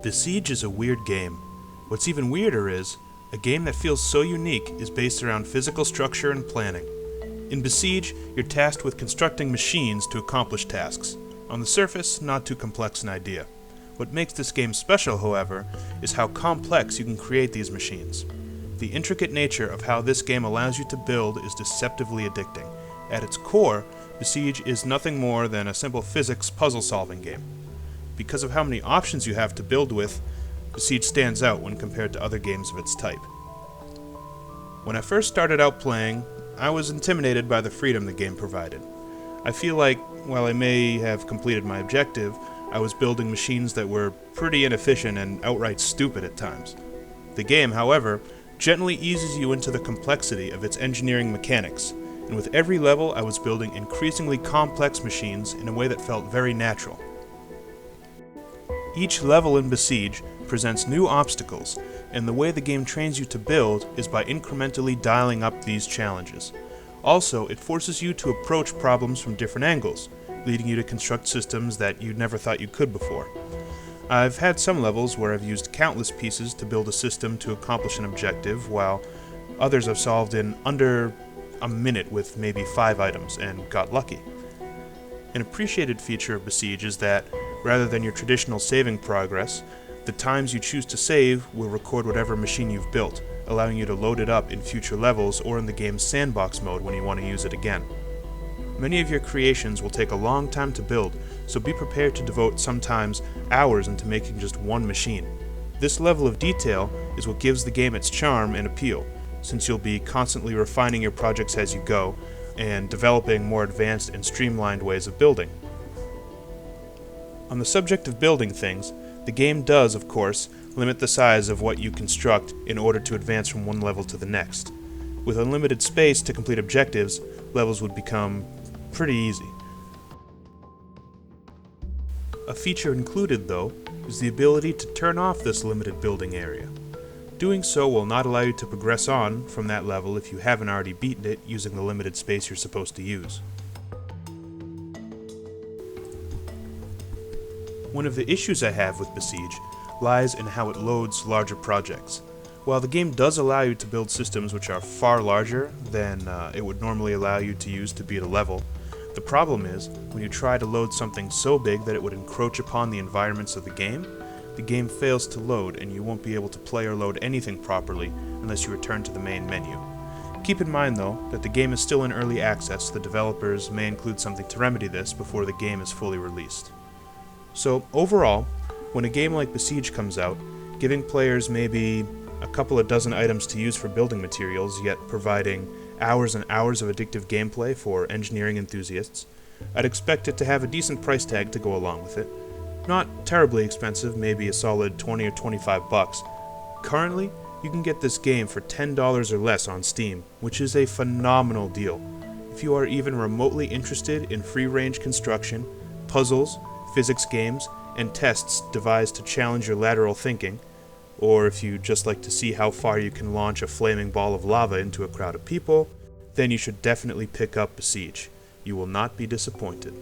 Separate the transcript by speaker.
Speaker 1: Besiege is a weird game. What's even weirder is, a game that feels so unique is based around physical structure and planning. In Besiege, you're tasked with constructing machines to accomplish tasks. On the surface, not too complex an idea. What makes this game special, however, is how complex you can create these machines. The intricate nature of how this game allows you to build is deceptively addicting. At its core, Besiege is nothing more than a simple physics puzzle-solving game. Because of how many options you have to build with, Besiege stands out when compared to other games of its type. When I first started out playing, I was intimidated by the freedom the game provided. I feel like, while I may have completed my objective, I was building machines that were pretty inefficient and outright stupid at times. The game, however, gently eases you into the complexity of its engineering mechanics, and with every level I was building increasingly complex machines in a way that felt very natural. Each level in Besiege presents new obstacles, and the way the game trains you to build is by incrementally dialing up these challenges. Also, it forces you to approach problems from different angles, leading you to construct systems that you never thought you could before. I've had some levels where I've used countless pieces to build a system to accomplish an objective, while others I've solved in under a minute with maybe 5 items and got lucky. An appreciated feature of Besiege is that, rather than your traditional saving progress, the times you choose to save will record whatever machine you've built, allowing you to load it up in future levels or in the game's sandbox mode when you want to use it again. Many of your creations will take a long time to build, so be prepared to devote sometimes hours into making just one machine. This level of detail is what gives the game its charm and appeal, since you'll be constantly refining your projects as you go, and developing more advanced and streamlined ways of building. On the subject of building things, the game does, of course, limit the size of what you construct in order to advance from one level to the next. With unlimited space to complete objectives, levels would become pretty easy. A feature included, though, is the ability to turn off this limited building area. Doing so will not allow you to progress on from that level if you haven't already beaten it using the limited space you're supposed to use. One of the issues I have with Besiege lies in how it loads larger projects. While the game does allow you to build systems which are far larger than it would normally allow you to use to beat a level, the problem is, when you try to load something so big that it would encroach upon the environments of the game fails to load and you won't be able to play or load anything properly unless you return to the main menu. Keep in mind, though, that the game is still in early access. The developers may include something to remedy this before the game is fully released. So, overall, when a game like Besiege comes out, giving players maybe a couple of dozen items to use for building materials, yet providing hours and hours of addictive gameplay for engineering enthusiasts, I'd expect it to have a decent price tag to go along with it. Not terribly expensive, maybe a solid $20 or $25. Currently, you can get this game for $10 or less on Steam, which is a phenomenal deal. If you are even remotely interested in free-range construction, puzzles, physics games, and tests devised to challenge your lateral thinking, or if you just like to see how far you can launch a flaming ball of lava into a crowd of people, then you should definitely pick up Besiege. You will not be disappointed.